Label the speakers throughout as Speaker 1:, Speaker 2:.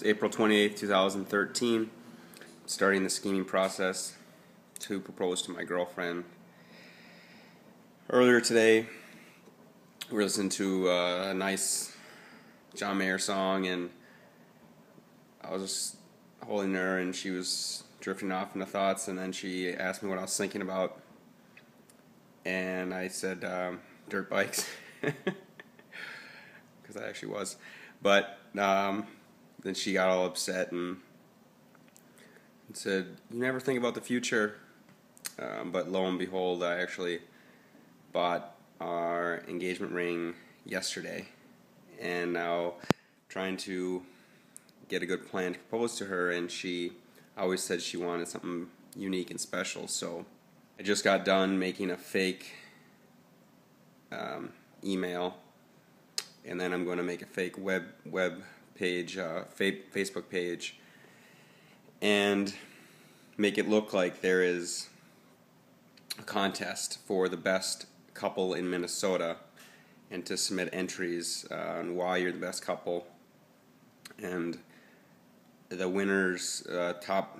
Speaker 1: It's April 28th, 2013. Starting the scheming process to propose to my girlfriend. Earlier today, we were listening to a nice John Mayer song, and I was just holding her, and she was drifting off into thoughts, and then she asked me what I was thinking about, and I said dirt bikes, because I actually was, but then she got all upset and said, "You never think about the future," but lo and behold, I actually bought our engagement ring yesterday, and now trying to get a good plan to propose to her, and she always said she wanted something unique and special. So I just got done making a fake email, and then I'm going to make a fake web page, Facebook page, and make it look like there is a contest for the best couple in Minnesota, and to submit entries on why you're the best couple, and the winners, top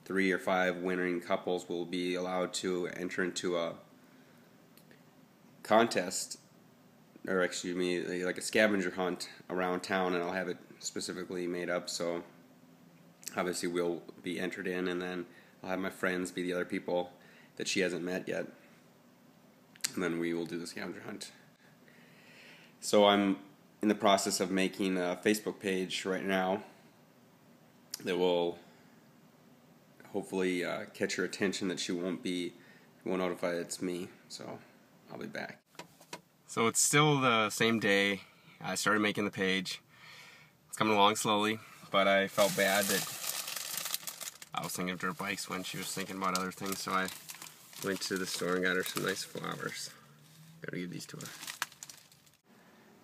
Speaker 1: 3 or 5 winning couples will be allowed to enter into a contest, or excuse me, like a scavenger hunt around town, and I'll have it specifically made up, so obviously we'll be entered in, and then I'll have my friends be the other people that she hasn't met yet, and then we will do the scavenger hunt. So I'm in the process of making a Facebook page right now that will hopefully catch her attention, that she won't notify it's me, so I'll be back. So it's still the same day. I started making the page. It's coming along slowly, but I felt bad that I was thinking of dirt bikes when she was thinking about other things, so I went to the store and got her some nice flowers. Gotta give these to her.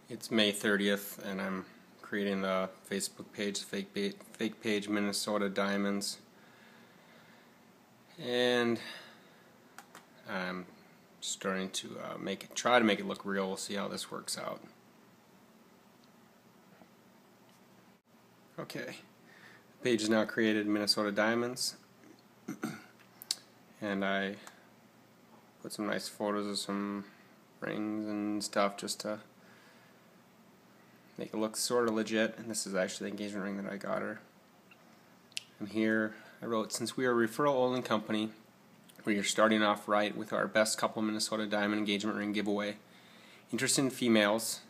Speaker 1: It's May 30th, and I'm creating the Facebook page, fake page Minnesota Diamonds, and I'm starting to try to make it look real. We'll see how this works out. Okay, the page is now created, Minnesota Diamonds, and I put some nice photos of some rings and stuff just to make it look sort of legit. And this is actually the engagement ring that I got her. And here I wrote, "Since we are a referral-only company, we are starting off right with our best couple Minnesota diamond engagement ring giveaway. Interested females,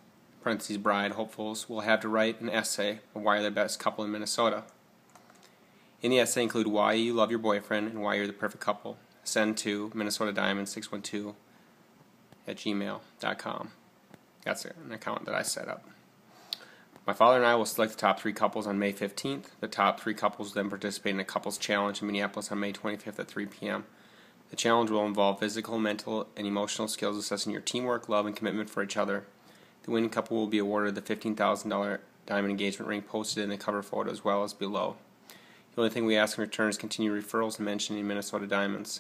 Speaker 1: parentheses bride, hopefuls, will have to write an essay on why you're the best couple in Minnesota. In the essay include why you love your boyfriend and why you're the perfect couple. Send to minnesotadiamond612@gmail.com. That's an account that I set up. My father and I will select the top 3 couples on May 15th. The top 3 couples will then participate in a couples challenge in Minneapolis on May 25th at 3 p.m. The challenge will involve physical, mental, and emotional skills assessing your teamwork, love, and commitment for each other. The winning couple will be awarded the $15,000 diamond engagement ring posted in the cover photo as well as below. The only thing we ask in return is continued referrals and mentioning Minnesota Diamonds.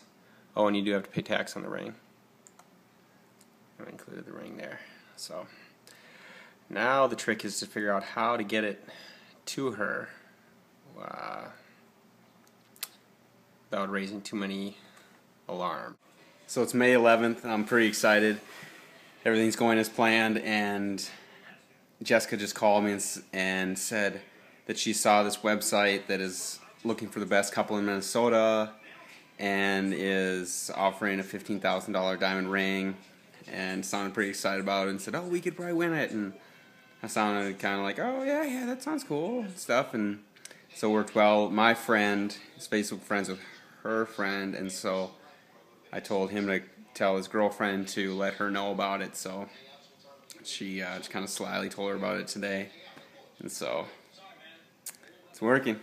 Speaker 1: Oh, and you do have to pay tax on the ring." I included the ring there. So now the trick is to figure out how to get it to her without raising too many alarm. So it's May 11th. I'm pretty excited. Everything's going as planned, and Jessica just called me and said that she saw this website that is looking for the best couple in Minnesota and is offering a $15,000 diamond ring, and sounded pretty excited about it, and said, "Oh, we could probably win it." And I sounded kind of like, "Oh, yeah, that sounds cool," and stuff, and so it worked well. My friend is Facebook friends with her friend, and so I told him to tell his girlfriend to let her know about it, so she just kind of slyly told her about it today, and so it's working.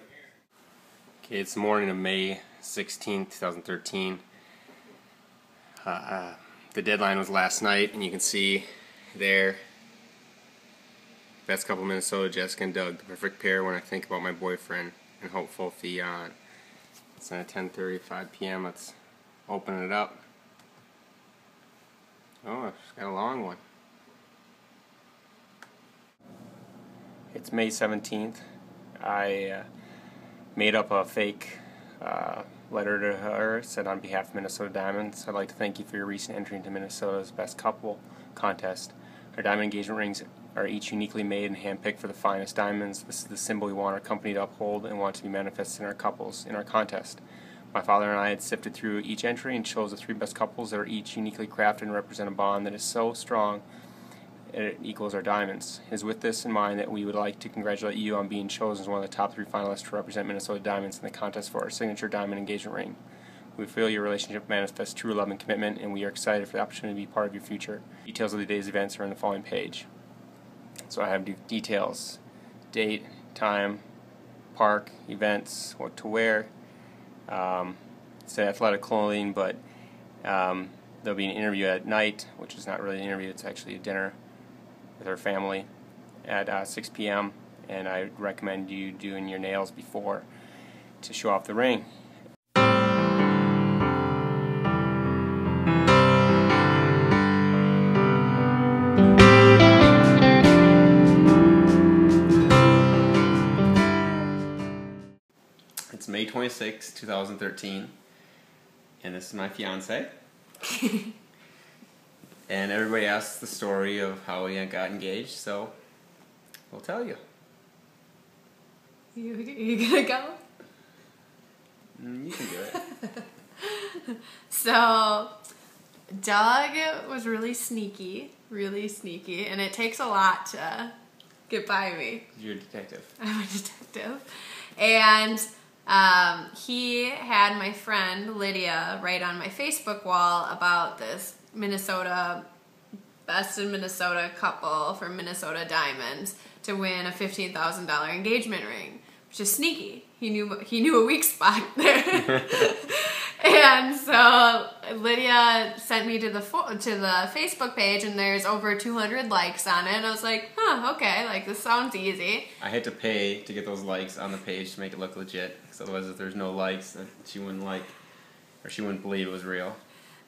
Speaker 1: Okay, it's the morning of May 16th, 2013. The deadline was last night, and you can see there, best couple Minnesota, Jessica and Doug, the perfect pair when I think about my boyfriend and hopeful Theon. It's at 10:35 p.m. Let's open it up. Oh, it's got a long one. It's May 17th.
Speaker 2: I made up a fake letter to her, said, "On behalf of Minnesota Diamonds, I'd like to thank you for your recent entry into Minnesota's Best Couple contest. Our diamond engagement rings are each uniquely made and handpicked for the finest diamonds. This is the symbol we want our company to uphold and want to be manifested in our couples in our contest. My father and I had sifted through each entry and chose the 3 best couples that are each uniquely crafted and represent a bond that is so strong it equals our diamonds. It is with this in mind that we would like to congratulate you on being chosen as one of the top 3 finalists to represent Minnesota Diamonds in the contest for our signature diamond engagement ring. We feel your relationship manifests true love and commitment, and we are excited for the opportunity to be part of your future. Details of the day's events are on the following page." So I have details: date, time, park, events, what to wear. It's athletic clothing, but there'll be an interview at night, which is not really an interview, it's actually a dinner with her family at 6 p.m. And I recommend you doing your nails before to show off the ring.
Speaker 1: It's May 26, 2013, and this is my fiance. And everybody asks the story of how we got engaged, so we'll tell you.
Speaker 3: You gonna go?
Speaker 1: You can do it.
Speaker 3: So, Doug was really sneaky, and it takes a lot to get by me.
Speaker 1: You're a detective.
Speaker 3: I'm a detective. And he had my friend Lydia write on my Facebook wall about this Best in Minnesota couple for Minnesota Diamonds to win a $15,000 engagement ring, which is sneaky. He knew a weak spot there. And so Lydia sent me to the Facebook page, and there's over 200 likes on it. And I was like, okay, like this sounds easy.
Speaker 1: I had to pay to get those likes on the page to make it look legit, because otherwise if there's no likes, she wouldn't like, or she wouldn't believe it was real.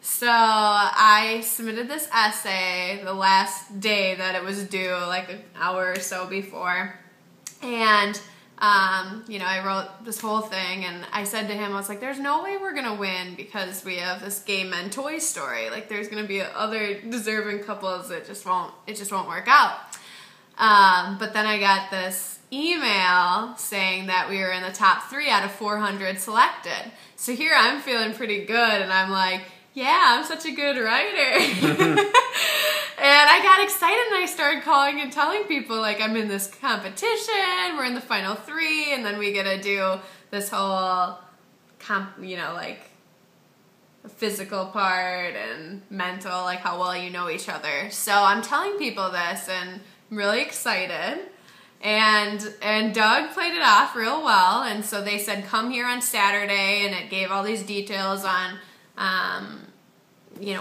Speaker 3: So I submitted this essay the last day that it was due, like an hour or so before. And I wrote this whole thing, and I said to him, I was like, there's no way we're going to win because we have this gay men toy story. Like, there's going to be other deserving couples that just won't work out. But then I got this email saying that we were in the top 3 out of 400 selected. So here I'm feeling pretty good, and I'm like, yeah, I'm such a good writer. And I got excited, and I started calling and telling people, like, I'm in this competition, we're in the final 3, and then we get to do this whole, like, physical part and mental, like how well you know each other. So I'm telling people this, and I'm really excited. And Doug played it off real well, and so they said, come here on Saturday, and it gave all these details on,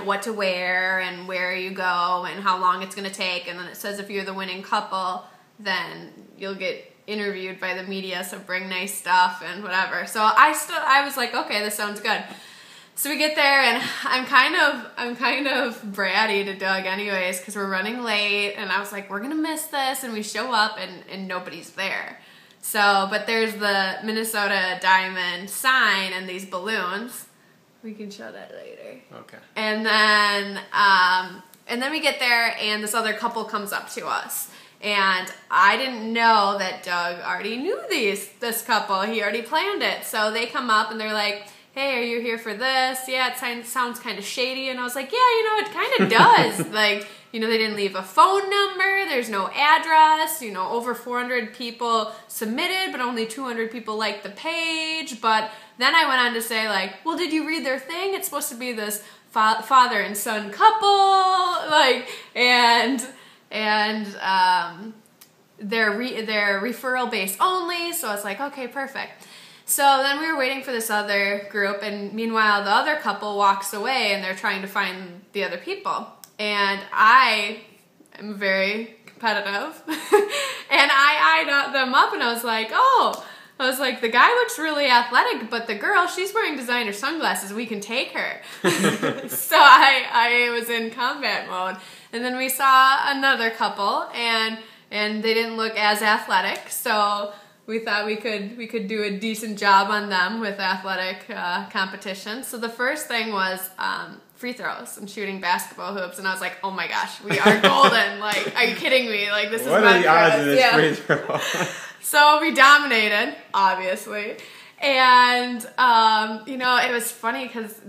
Speaker 3: what to wear and where you go and how long it's going to take. And then it says if you're the winning couple, then you'll get interviewed by the media, so bring nice stuff and whatever. So I was like, okay, this sounds good. So we get there, and I'm kind of bratty to Doug anyways, because we're running late, and I was like, we're going to miss this, and we show up, and nobody's there. So, but there's the Minnesota Diamond sign and these balloons. We can show that later.
Speaker 1: Okay.
Speaker 3: And then we get there, and this other couple comes up to us. And I didn't know that Doug already knew this couple. He already planned it. So they come up, and they're like, hey, are you here for this? Yeah, it sounds kind of shady. And I was like, yeah, it kind of does. Like, they didn't leave a phone number. There's no address. Over 400 people submitted, but only 200 people liked the page. But then I went on to say, like, well, did you read their thing? It's supposed to be this father and son couple, like, and they're referral based only. So I was like, okay, perfect. So then we were waiting for this other group, and meanwhile the other couple walks away, and they're trying to find the other people. And I am very competitive, and I eyed them up, and I was like, the guy looks really athletic, but the girl, she's wearing designer sunglasses. We can take her. So I was in combat mode. And then we saw another couple, and they didn't look as athletic. So we thought we could do a decent job on them with athletic competition. So the first thing was free throws and shooting basketball hoops, and I was like, oh my gosh, we are golden. Like, are you kidding me? Like, this is
Speaker 1: what are the odds of this free throw?
Speaker 3: So we dominated, obviously. And, it was funny because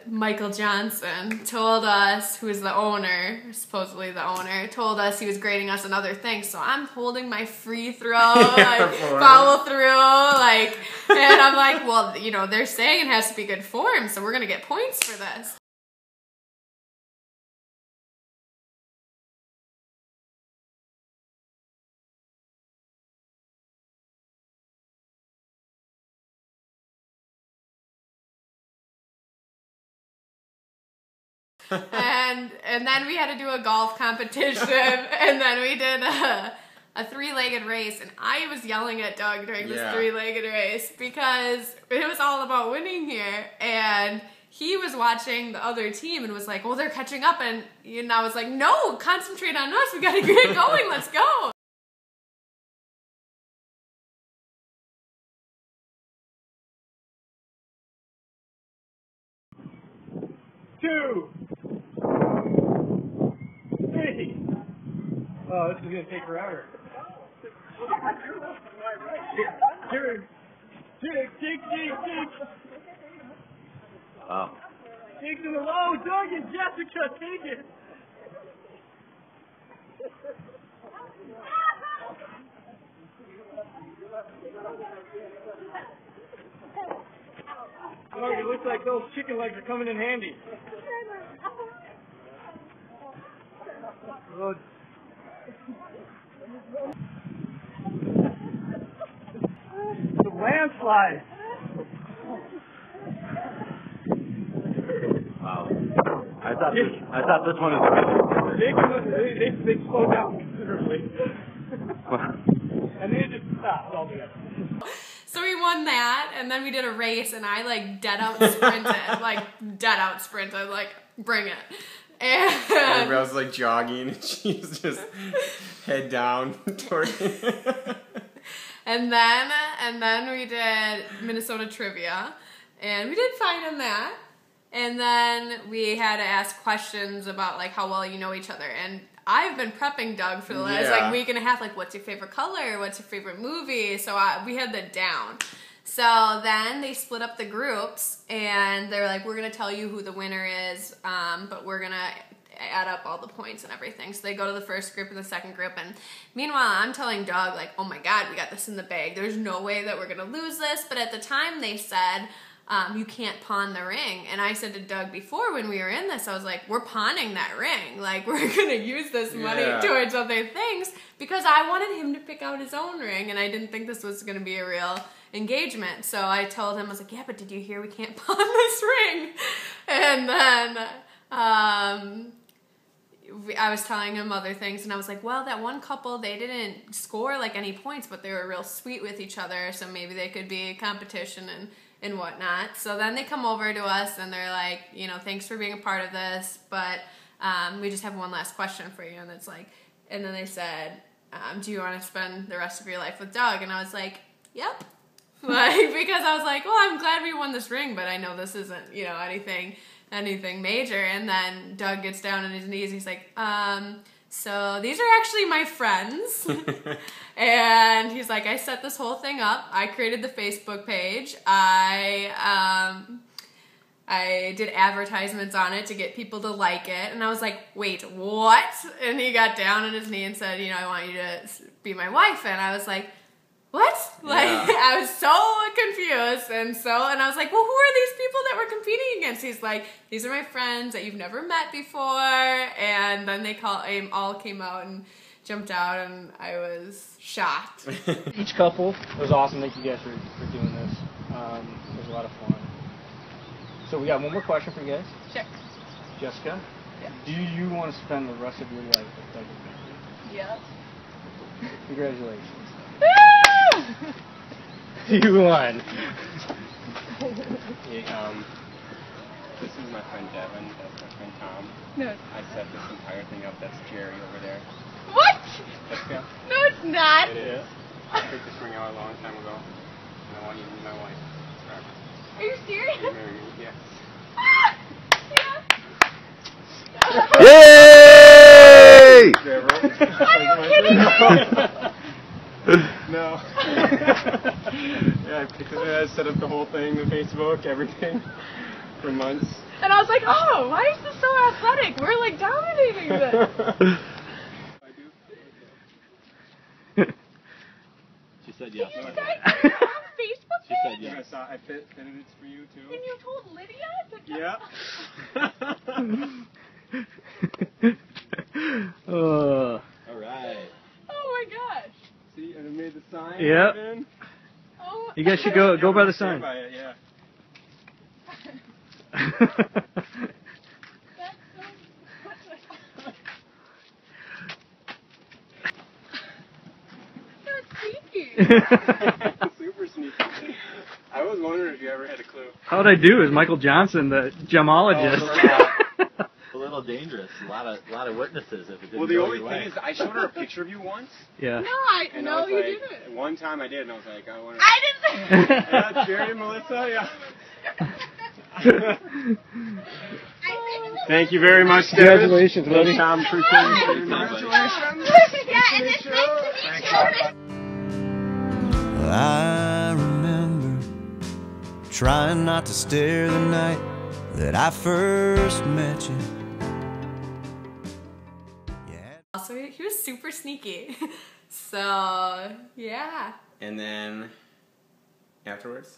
Speaker 3: Michael Johnson told us, who is the owner, supposedly the owner, told us he was grading us on other things. So I'm holding my free throw, follow through, and I'm like, well, they're saying it has to be good form, so we're going to get points for this. and then we had to do a golf competition, and then we did a three-legged race, and I was yelling at Doug during this three-legged race because it was all about winning here, and he was watching the other team and was like, well, they're catching up, and I was like, no, concentrate on us, we gotta get going, let's go.
Speaker 4: Two. Three. Oh, this is gonna take forever. Dig.
Speaker 1: Wow.
Speaker 4: Digs in a row, Doug and Jessica, take it. Doug, it looks like those chicken legs are coming in handy. Good. The landslide.
Speaker 1: Wow. I thought this one was
Speaker 4: They slowed down considerably. And they just stopped altogether.
Speaker 3: So we won that, and then we did a race, and I dead out sprinted, bring it. And
Speaker 1: I was jogging, and she was just head down toward
Speaker 3: And then we did Minnesota trivia, and we did fine in that. And then we had to ask questions about how well you know each other. And I've been prepping Doug for the last week and a half. What's your favorite color? What's your favorite movie? So we had that down. So then they split up the groups, and they're like, we're gonna tell you who the winner is, but we're gonna add up all the points and everything. So they go to the first group and the second group, and meanwhile I'm telling Doug oh my god, we got this in the bag, there's no way that we're gonna lose this. But at the time they said you can't pawn the ring, and I said to Doug before when we were in this, I was like, we're pawning that ring, we're gonna use this money towards other things, because I wanted him to pick out his own ring, and I didn't think this was gonna be a real engagement. So I told him, I was like, yeah, but did you hear we can't pawn this ring? And then I was telling him other things, and I was like, well, that one couple, they didn't score any points, but they were real sweet with each other, so maybe they could be a competition and whatnot. So then they come over to us, and they're like, thanks for being a part of this, but we just have one last question for you. And it's and then they said, do you want to spend the rest of your life with Doug? And I was like, yep. Because I was like, well, I'm glad we won this ring, but I know this isn't, anything major. And then Doug gets down on his knees. He's like, so these are actually my friends. And he's like, I set this whole thing up. I created the Facebook page. I did advertisements on it to get people to like it. And I was like, wait, what? And he got down on his knee and said, I want you to be my wife. And I was like, what? I was so confused, and I was like, well, who are these people that we're competing against? He's like, these are my friends that you've never met before. And then they all came out and jumped out, and I was shocked.
Speaker 4: Each couple was awesome. Thank you guys for doing this. It was a lot of fun. So we got one more question for you guys.
Speaker 3: Sure.
Speaker 4: Jessica, do you want to spend the rest of your life with Doug McMahon?
Speaker 3: Yes.
Speaker 4: Congratulations. You won.
Speaker 2: This is my friend Devin. That's my friend Tom.
Speaker 3: No.
Speaker 2: I set this entire thing up. That's Jerry over there.
Speaker 3: What?
Speaker 2: Jessica?
Speaker 3: No, it's not.
Speaker 2: It is. I picked this ring out a long time ago, and I want you to be my wife forever.
Speaker 3: Are you serious?
Speaker 2: Will you marry me? Yes.
Speaker 5: Yay!
Speaker 3: Are you kidding me?
Speaker 2: No. Yeah, I picked this. I set up the whole thing, the Facebook, everything, for months.
Speaker 3: And I was like, oh, why is this so athletic? We're like dominating this.
Speaker 5: She said yes.
Speaker 3: You guys on Facebook
Speaker 5: She said
Speaker 3: page?
Speaker 5: yes.
Speaker 2: I fitted it for you too.
Speaker 3: And you told Lydia to
Speaker 2: Yeah.
Speaker 5: All right.
Speaker 3: Oh my gosh.
Speaker 2: See, and I made the sign.
Speaker 4: Yep.
Speaker 2: Even.
Speaker 3: Oh,
Speaker 4: You guys should go by the sign.
Speaker 2: By it, yeah.
Speaker 3: that's so That's sneaky.
Speaker 2: Super sneaky. I was wondering if you ever had a clue.
Speaker 4: How'd I do? Is Michael Johnson the gemologist?
Speaker 5: A little dangerous. A lot of witnesses if it didn't
Speaker 2: Well, the
Speaker 5: go
Speaker 2: only
Speaker 5: your
Speaker 2: thing
Speaker 5: way.
Speaker 2: is, I showed her a picture of you once,
Speaker 4: Yeah.
Speaker 3: No,
Speaker 2: and I
Speaker 3: no,
Speaker 2: was
Speaker 3: you
Speaker 2: like,
Speaker 3: didn't.
Speaker 2: one time I did, and I was like, I want to.
Speaker 3: I didn't.
Speaker 2: Yeah, Jerry and Melissa, yeah. Thank you very much, David.
Speaker 4: Congratulations, buddy.
Speaker 2: Tom, appreciate it very much.
Speaker 3: Yeah, and it's nice to meet you.
Speaker 6: I remember trying not to stare the night that I first met you.
Speaker 3: Also, he was super sneaky. So, yeah.
Speaker 1: And then afterwards?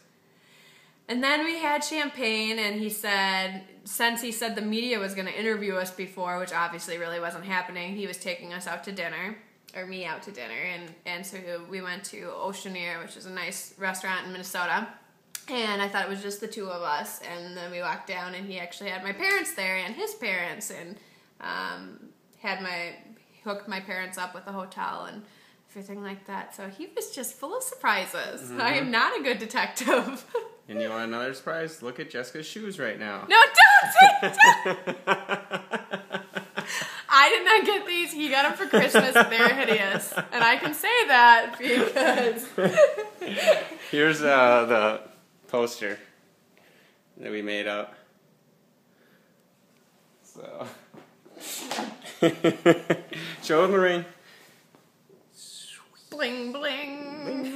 Speaker 3: And then we had champagne, and he said, since he said the media was going to interview us before, which obviously really wasn't happening, he was taking us out to dinner, or me out to dinner, and so we went to Oceaneer, which is a nice restaurant in Minnesota, and I thought it was just the two of us, and then we walked down, and he actually had my parents there, and his parents, and hooked my parents up with a hotel, and everything like that, so he was just full of surprises.
Speaker 1: Mm-hmm.
Speaker 3: I am not a good detective.
Speaker 1: And you want another surprise? Look at Jessica's shoes right now.
Speaker 3: No, don't say I did not get these. He got them for Christmas. They're hideous. And I can say that because...
Speaker 1: Here's the poster that we made up. So... Show them, Lorraine.
Speaker 3: Bling, bling.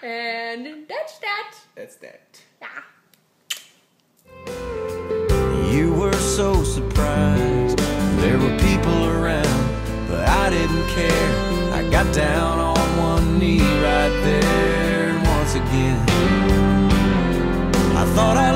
Speaker 3: And that's that.
Speaker 1: That's that.
Speaker 3: Yeah.
Speaker 6: You were so surprised there were people around, but I didn't care. I got down on one knee right there, and once again I thought I